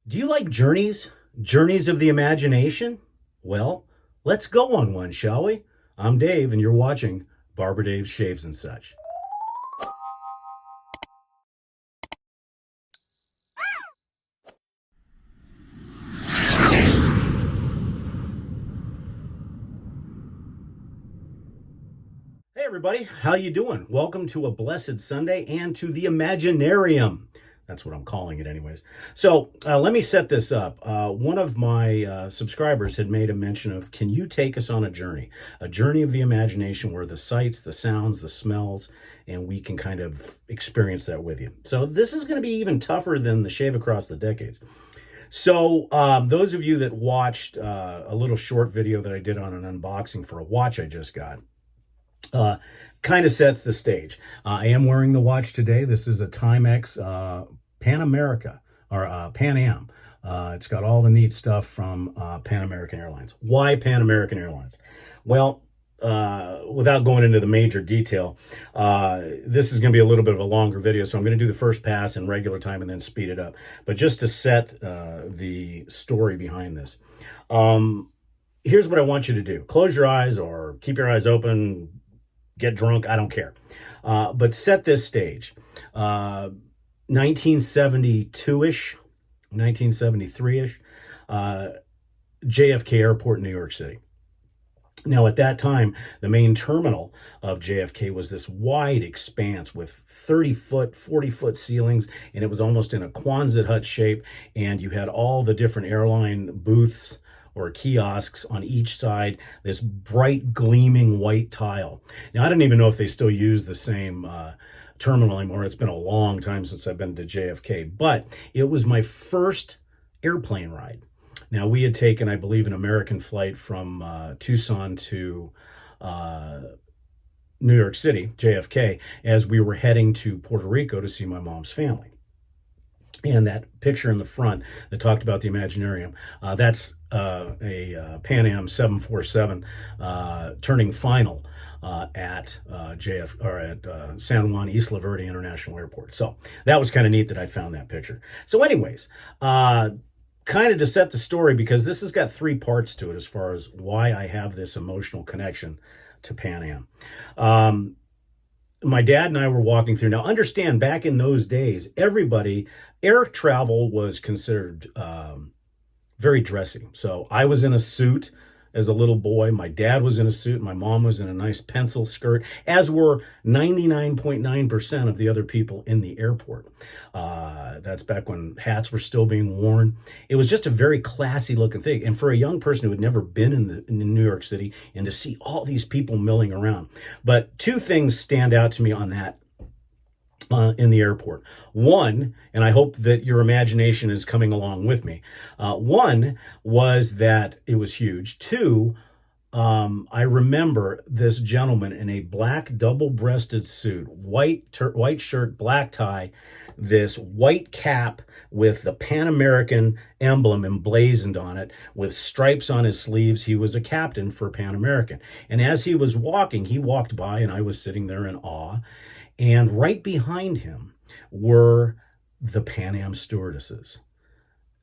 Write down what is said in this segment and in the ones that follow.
Do you like journeys? Journeys of the imagination? Well, let's go on one, shall we? I'm Dave, and you're watching Barber Dave Shaves and Such. Hey everybody, how you doing? Welcome to a blessed Sunday and to the Imaginarium. That's what I'm calling it anyways. So let me set this up. One of my subscribers had made a mention of, can you take us on a journey of the imagination where the sights, the sounds, the smells, and we can kind of experience that with you. So this is going to be even tougher than the Shave Across the Decades. So those of you that watched a little short video that I did on an unboxing for a watch I just got, kind of sets the stage. I am wearing the watch today. This is a Timex Pan America, or Pan Am. It's got all the neat stuff from Pan American Airlines. Why Pan American Airlines? Well, without going into the major detail, this is going to be a little bit of a longer video, so I'm going to do the first pass in regular time and then speed it up. But just to set the story behind this, here's what I want you to do. Close your eyes or keep your eyes open, get drunk, I don't care. But set this stage. 1972-ish, 1973-ish, JFK Airport in New York City. Now, at that time, the main terminal of JFK was this wide expanse with 30-foot, 40-foot ceilings, and it was almost in a Quonset hut shape, and you had all the different airline booths or kiosks on each side, this bright gleaming white tile. Now, I don't even know if they still use the same terminal anymore. It's been a long time since I've been to JFK, but it was my first airplane ride. Now, we had taken, I believe, an American flight from Tucson to New York City, JFK, as we were heading to Puerto Rico to see my mom's family. And that picture in the front that talked about the Imaginarium, that's a Pan Am 747 turning final at San Juan Isla Verde International Airport. So that was kind of neat that I found that picture. So anyways, kind of to set the story, because this has got three parts to it as far as why I have this emotional connection to Pan Am. My dad and I were walking through. Now, understand, back in those days, air travel was considered very dressy. So I was in a suit as a little boy. My dad was in a suit. My mom was in a nice pencil skirt, as were 99.9% of the other people in the airport. That's back when hats were still being worn. It was just a very classy looking thing. And for a young person who had never been in New York City, and to see all these people milling around. But two things stand out to me on that in the airport. One, and I hope that your imagination is coming along with me. One was that it was huge. Two, I remember this gentleman in a black double-breasted suit, white shirt, black tie, this white cap with the Pan American emblem emblazoned on it with stripes on his sleeves. He was a captain for Pan American. And as he was walking, he walked by, and I was sitting there in awe. And right behind him were the Pan Am stewardesses.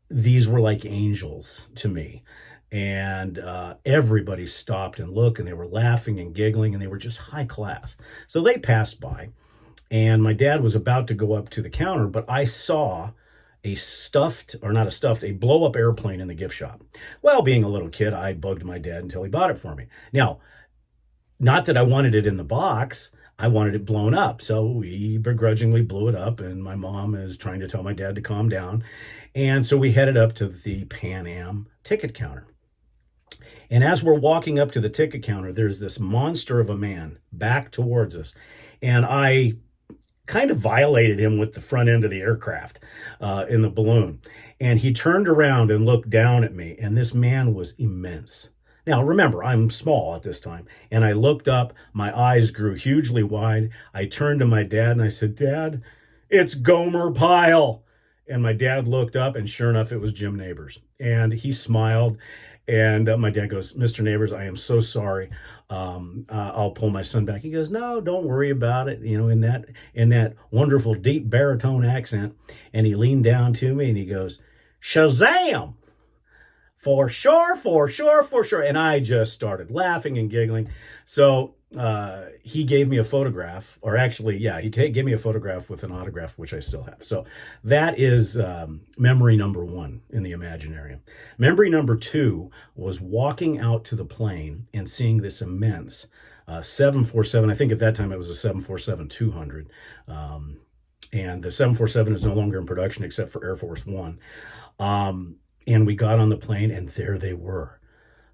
These were like angels to me. And everybody stopped and looked, and they were laughing and giggling, and they were just high class. So they passed by, and my dad was about to go up to the counter, but I saw a blow-up airplane in the gift shop. Well, being a little kid, I bugged my dad until he bought it for me. Now, not that I wanted it in the box, I wanted it blown up. So we begrudgingly blew it up, and my mom is trying to tell my dad to calm down. And so we headed up to the Pan Am ticket counter. And as we're walking up to the ticket counter, there's this monster of a man back towards us. And I kind of violated him with the front end of the aircraft in the balloon. And he turned around and looked down at me, and this man was immense. Now, remember, I'm small at this time, and I looked up, my eyes grew hugely wide. I turned to my dad and I said, "Dad, it's Gomer Pyle." And my dad looked up, and sure enough, it was Jim Neighbors. And he smiled, and my dad goes, "Mr. Neighbors, I am so sorry. I'll pull my son back." He goes, "No, don't worry about it," in that wonderful deep baritone accent. And he leaned down to me and he goes, Shazam! For sure, for sure, for sure. And I just started laughing and giggling. So he gave me a photograph, or actually, yeah, gave me a photograph with an autograph, which I still have. So that is memory number one in the Imaginarium. Memory number two was walking out to the plane and seeing this immense 747. I think at that time it was a 747-200. And the 747 is no longer in production except for Air Force One. And we got on the plane, and there they were,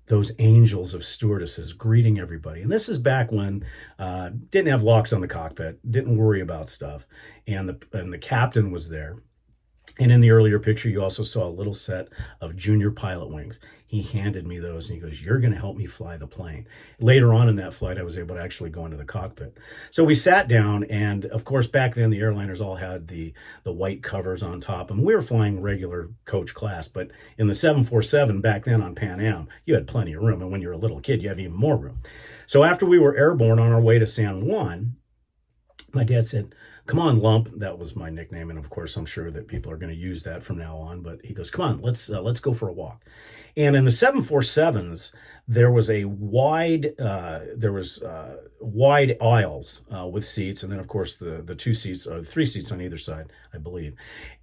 those angels of stewardesses greeting everybody. And this is back when didn't have locks on the cockpit, didn't worry about stuff, and the captain was there. And in the earlier picture, you also saw a little set of junior pilot wings. He handed me those, and he goes, "You're going to help me fly the plane." Later on in that flight, I was able to actually go into the cockpit. So we sat down, and of course, back then, the airliners all had the white covers on top, and we were flying regular coach class. But in the 747 back then on Pan Am, you had plenty of room, and when you're a little kid, you have even more room. So after we were airborne on our way to San Juan, my dad said, "Come on, Lump." That was my nickname, and of course, I'm sure that people are going to use that from now on. But he goes, "Come on, let's go for a walk." And in the 747s, there was wide aisles with seats, and then of course the two seats or 3 seats on either side, I believe.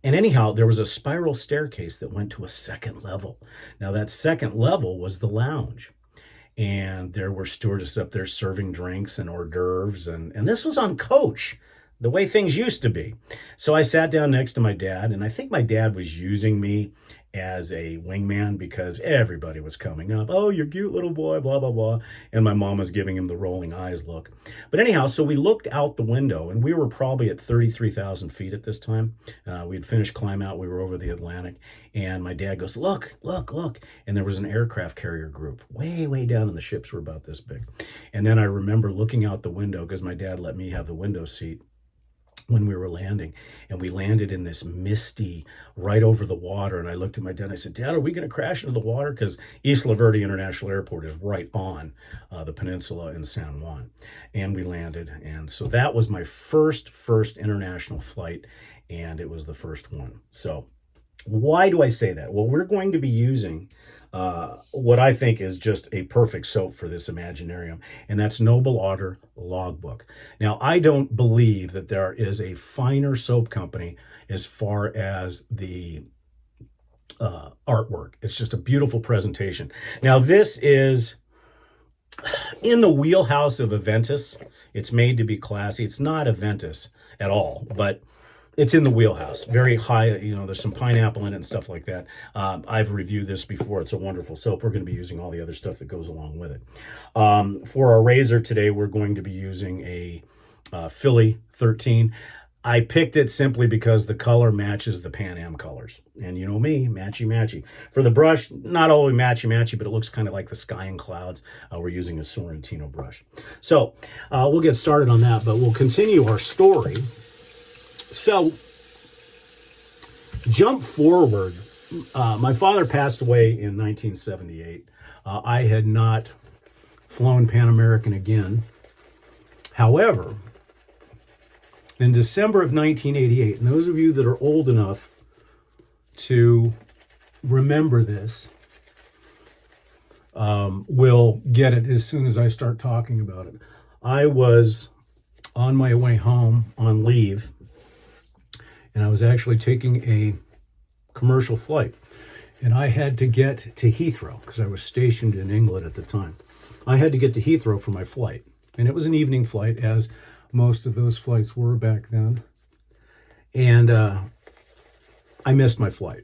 And anyhow, there was a spiral staircase that went to a second level. Now that second level was the lounge. And there were stewardesses up there serving drinks and hors d'oeuvres, and this was on coach, the way things used to be. So I sat down next to my dad, and I think my dad was using me as a wingman because everybody was coming up. "Oh, you're cute little boy, blah, blah, blah." And my mom was giving him the rolling eyes look. But anyhow, so we looked out the window, and we were probably at 33,000 feet at this time. We'd finished climb out. We were over the Atlantic. And my dad goes, "Look, look, look." And there was an aircraft carrier group way, way down, and the ships were about this big. And then I remember looking out the window because my dad let me have the window seat when we were landing, and we landed in this misty right over the water. And I looked at my dad and I said, "Dad, are we going to crash into the water?" Because Isla Verde International Airport is right on the peninsula in San Juan. And we landed, and so that was my first international flight, and it was the first one. So why do I say that? Well, we're going to be using what I think is just a perfect soap for this Imaginarium, and that's Noble Otter Logbook. Now, I don't believe that there is a finer soap company as far as the artwork. It's just a beautiful presentation. Now, this is in the wheelhouse of Aventus. It's made to be classy. It's not Aventus at all, but it's in the wheelhouse. Very high, there's some pineapple in it and stuff like that. I've reviewed this before. It's a wonderful soap. We're going to be using all the other stuff that goes along with it. For our razor today, we're going to be using a Philly 13. I picked it simply because the color matches the Pan Am colors. And you know me, matchy-matchy. For the brush, not always matchy-matchy, but it looks kind of like the sky and clouds. We're using a Sorrentino brush. So we'll get started on that, but we'll continue our story. So, jump forward. My father passed away in 1978. I had not flown Pan American again. However, in December of 1988, and those of you that are old enough to remember this will get it as soon as I start talking about it. I was on my way home on leave, and I was actually taking a commercial flight. And I had to get to Heathrow because I was stationed in England at the time. I had to get to Heathrow for my flight. And it was an evening flight, as most of those flights were back then. And I missed my flight.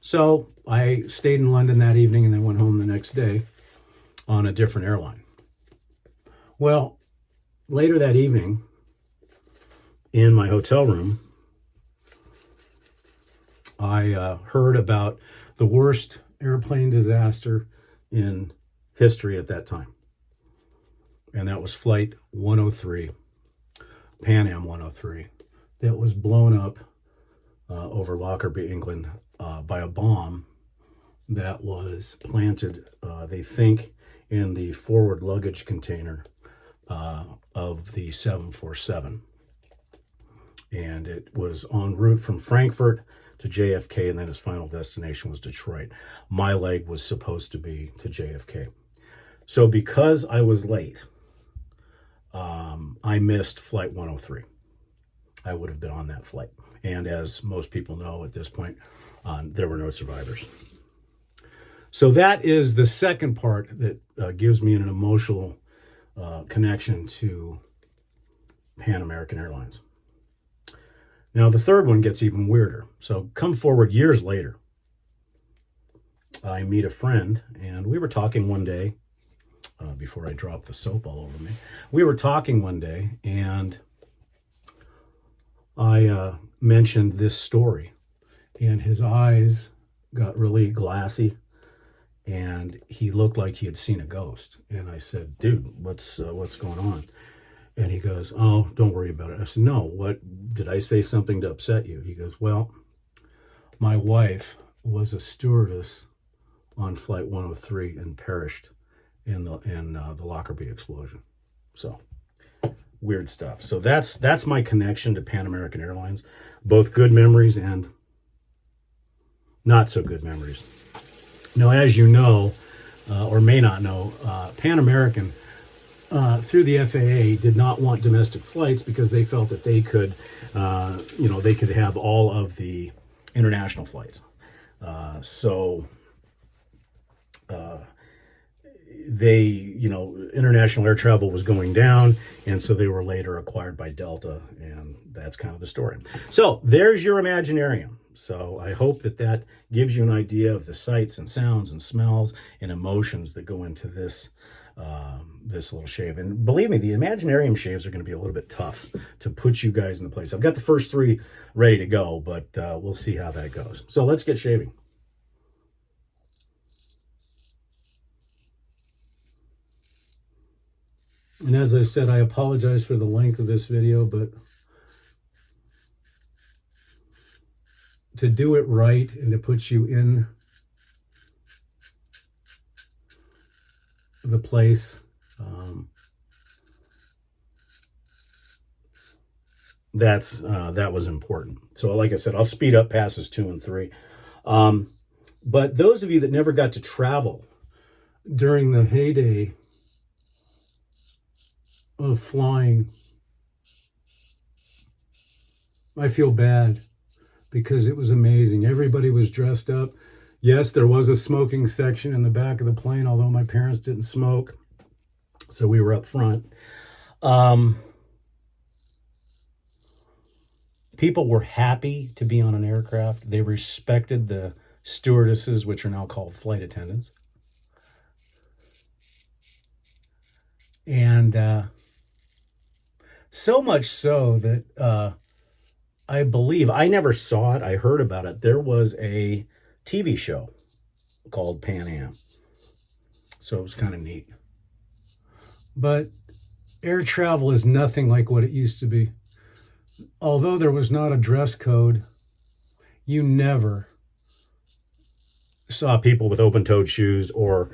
So I stayed in London that evening and then went home the next day on a different airline. Well, later that evening, in my hotel room, I heard about the worst airplane disaster in history at that time. And that was Flight 103, Pan Am 103, that was blown up over Lockerbie, England, by a bomb that was planted, they think, in the forward luggage container of the 747. And it was en route from Frankfurt to JFK, and then his final destination was Detroit. My leg was supposed to be to JFK. So because I was late, I missed flight 103. I would have been on that flight. And as most people know at this point, there were no survivors. So that is the second part that gives me an emotional connection to Pan American Airlines. Now, the third one gets even weirder. So come forward years later, I meet a friend, and we were talking one day, before I dropped the soap all over me. We were talking one day, and I mentioned this story, and his eyes got really glassy, and he looked like he had seen a ghost. And I said, dude, what's going on? And he goes, oh, don't worry about it. I said, no, what, did I say something to upset you? He goes, well, my wife was a stewardess on flight 103 and perished in the Lockerbie explosion. So weird stuff. So that's my connection to Pan American Airlines, both good memories and not so good memories. Now, as you know, or may not know, Pan American, through the FAA, did not want domestic flights because they felt that they could, they could have all of the international flights. International air travel was going down, and so they were later acquired by Delta, and that's kind of the story. So there's your Imaginarium. So I hope that gives you an idea of the sights and sounds and smells and emotions that go into this little shave. And believe me, the Imaginarium shaves are going to be a little bit tough to put you guys in the place. I've got the first 3 ready to go, but we'll see how that goes. So let's get shaving. And as I said, I apologize for the length of this video, but to do it right and to put you in the place, that was important. So like I said, I'll speed up passes 2 and 3. But those of you that never got to travel during the heyday of flying, I feel bad because it was amazing. Everybody was dressed up. Yes, there was a smoking section in the back of the plane, although my parents didn't smoke, so we were up front. People were happy to be on an aircraft. They respected the stewardesses, which are now called flight attendants. And so much so that I believe, I never saw it, I heard about it, there was a TV show called Pan Am. So it was kind of neat. But air travel is nothing like what it used to be. Although there was not a dress code, you never saw people with open-toed shoes or,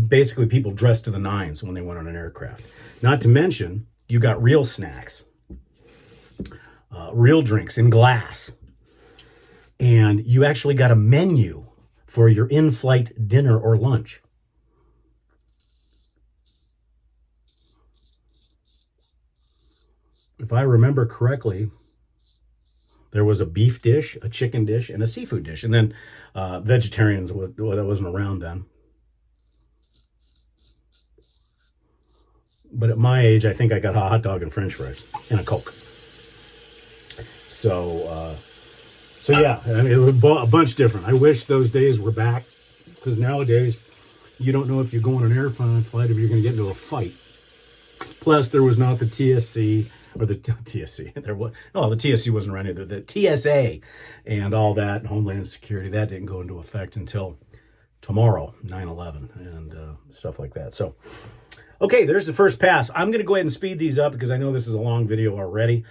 basically people dressed to the nines when they went on an aircraft. Not to mention, you got real snacks, real drinks in glass. And you actually got a menu for your in-flight dinner or lunch. If I remember correctly, there was a beef dish, a chicken dish, and a seafood dish. And then vegetarians, that wasn't around then. But at my age, I think I got a hot dog and french fries and a Coke. So yeah, I mean, it was a bunch different. I wish those days were back, because nowadays you don't know if you go on an airplane flight if you're going to get into a fight. Plus, there was not the TSC or the TSC. The TSC wasn't around either. The TSA and all that, Homeland Security, that didn't go into effect until tomorrow, 9/11, and stuff like that. So, okay, there's the first pass. I'm going to go ahead and speed these up because I know this is a long video already.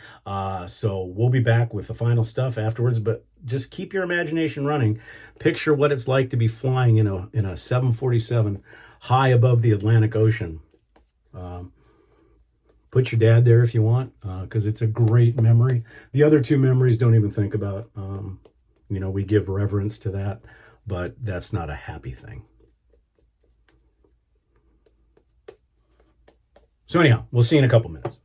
So we'll be back with the final stuff afterwards, but just keep your imagination running. Picture what it's like to be flying in a 747 high above the Atlantic Ocean. Put your dad there if you want, because it's a great memory. The other 2 memories, don't even think about. You know, we give reverence to that, but that's not a happy thing. So anyhow, we'll see you in a couple minutes.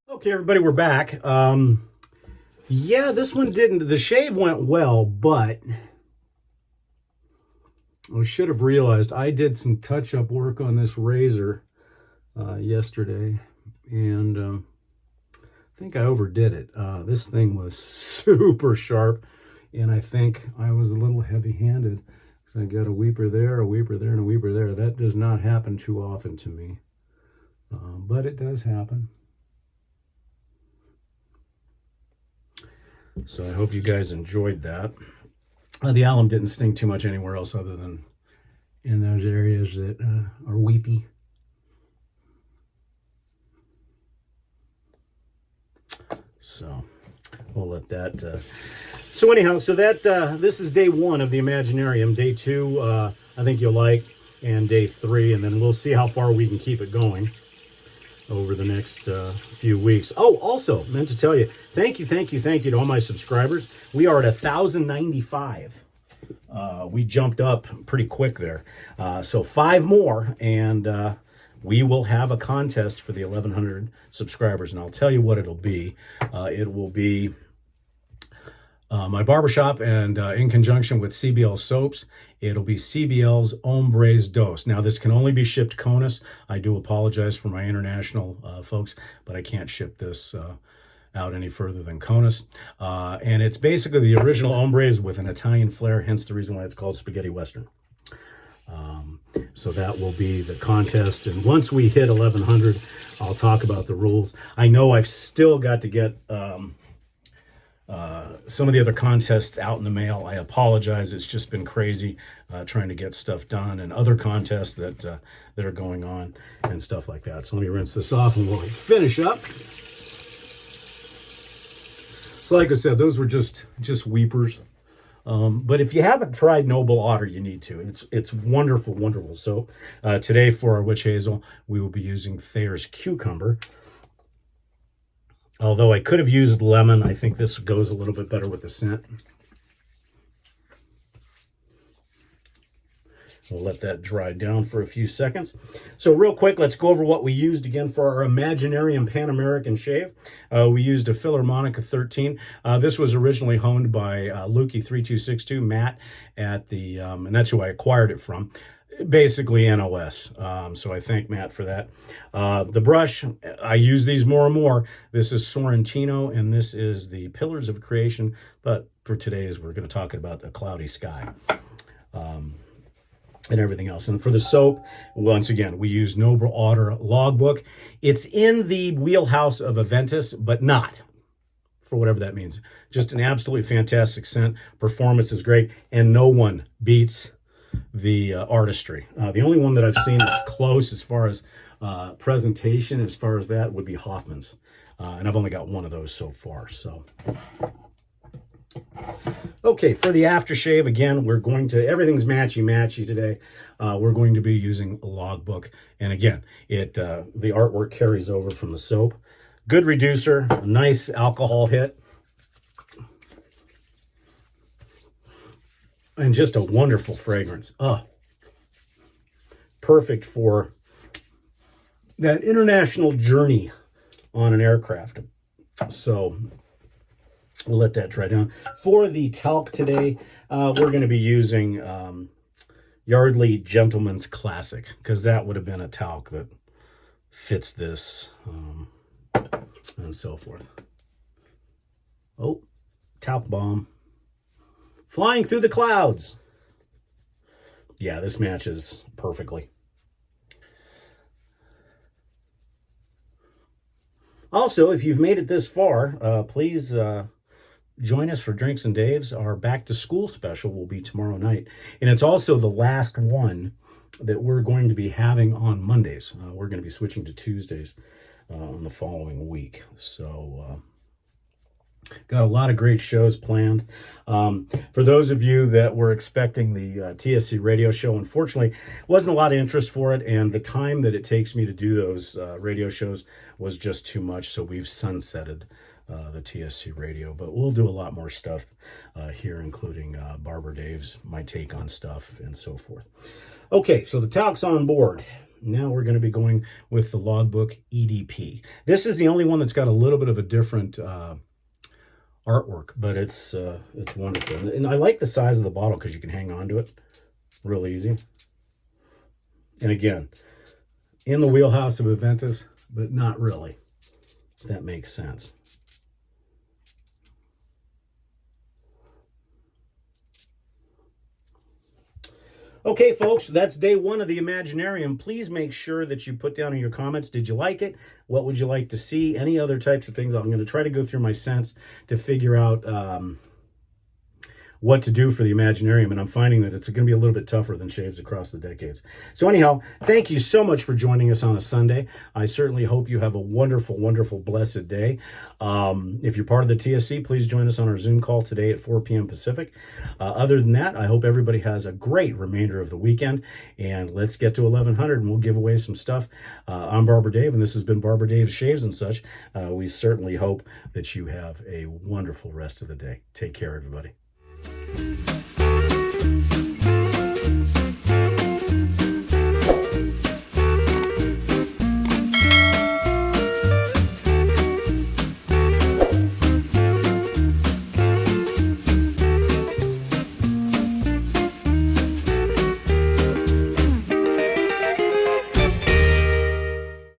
Okay, everybody, we're back. Yeah, this one didn't. The shave went well, but I should have realized I did some touch-up work on this razor yesterday, and I think I overdid it. This thing was super sharp, and I think I was a little heavy-handed because I got a weeper there, and a weeper there. That does not happen too often to me, but it does happen. So I hope you guys enjoyed that. The alum didn't sting too much anywhere else other than in those areas that are weepy. So we'll let that. So anyhow, so that this is day 1 of the Imaginarium. Day 2, I think you'll like, and day 3, and then we'll see how far we can keep it going over the next few weeks. Oh, also meant to tell you, thank you to all my subscribers. We are at 1,095. We jumped up pretty quick there. So 5 more, and we will have a contest for the 1,100 subscribers, and I'll tell you what it'll be. It will be my barbershop, and in conjunction with CBL Soaps, it'll be CBL's Hombres Dos. Now, this can only be shipped CONUS. I do apologize for my international folks, but I can't ship this out any further than CONUS. And it's basically the original Hombres with an Italian flair, hence the reason why it's called Spaghetti Western. So that will be the contest. And once we hit 1,100, I'll talk about the rules. I know I've still got to get some of the other contests out in the mail. I apologize. It's just been crazy trying to get stuff done, and other contests that are going on and stuff like that. So let me rinse this off and we'll finish up. So like I said, those were just weepers. But if you haven't tried Noble Otter, you need to. It's wonderful, wonderful. So today for our witch hazel, we will be using Thayer's cucumber. Although I could have used lemon, I think this goes a little bit better with the scent. We'll let that dry down for a few seconds. So real quick, let's go over what we used again for our Imaginarium Pan-American shave. We used a Philharmonica 13. This was originally honed by Lukey3262, Matt, at the, and that's who I acquired it from. Basically NOS. So I thank Matt for that. The brush, I use these more and more. This is Sorrentino, and this is the Pillars of Creation. But for today's, we're going to talk about a cloudy sky. And everything else. And for the soap, once again, we use Noble Otter Logbook. It's in the wheelhouse of Aventus, but not, for whatever that means. Just an absolutely fantastic scent. Performance is great, and no one beats the artistry. The only one that I've seen that's close as far as presentation, as far as that, would be Hoffman's. And I've only got one of those so far, so... Okay, for the aftershave, again, we're going to, everything's matchy-matchy today. We're going to be using a logbook. And again, the artwork carries over from the soap. Good reducer, a nice alcohol hit. And just a wonderful fragrance. Oh, perfect for that international journey on an aircraft. So... we'll let that dry down. For the talc today, we're going to be using Yardley Gentleman's Classic, because that would have been a talc that fits this, and so forth. Oh, talc bomb. Flying through the clouds. Yeah, this matches perfectly. Also, if you've made it this far, please... join us for Drinks and Daves. Our back to school special will be tomorrow night. And it's also the last one that we're going to be having on Mondays. We're going to be switching to Tuesdays on the following week. So got a lot of great shows planned. For those of you that were expecting the TSC radio show, unfortunately, wasn't a lot of interest for it. And the time that it takes me to do those radio shows was just too much. So we've sunsetted the TSC radio, but we'll do a lot more stuff here, including Barber Dave's, my take on stuff, and so forth. Okay, so the talc's on board. Now we're going to be going with the Logbook EDP. This is the only one that's got a little bit of a different artwork, but it's wonderful. And I like the size of the bottle because you can hang on to it real easy. And again, in the wheelhouse of Aventus, but not really, if that makes sense. Okay, folks, that's day one of the Imaginarium. Please make sure that you put down in your comments, did you like it? What would you like to see? Any other types of things? I'm going to try to go through my scents to figure out what to do for the Imaginarium, and I'm finding that it's going to be a little bit tougher than shaves across the decades. So anyhow, thank you so much for joining us on a Sunday. I certainly hope you have a wonderful, wonderful, blessed day. If you're part of the TSC, please join us on our Zoom call today at 4 p.m. Pacific. Other than that, I hope everybody has a great remainder of the weekend, and let's get to 1100 and we'll give away some stuff. I'm Barber Dave, and this has been Barber Dave's Shaves and such. We certainly hope that you have a wonderful rest of the day. Take care, everybody.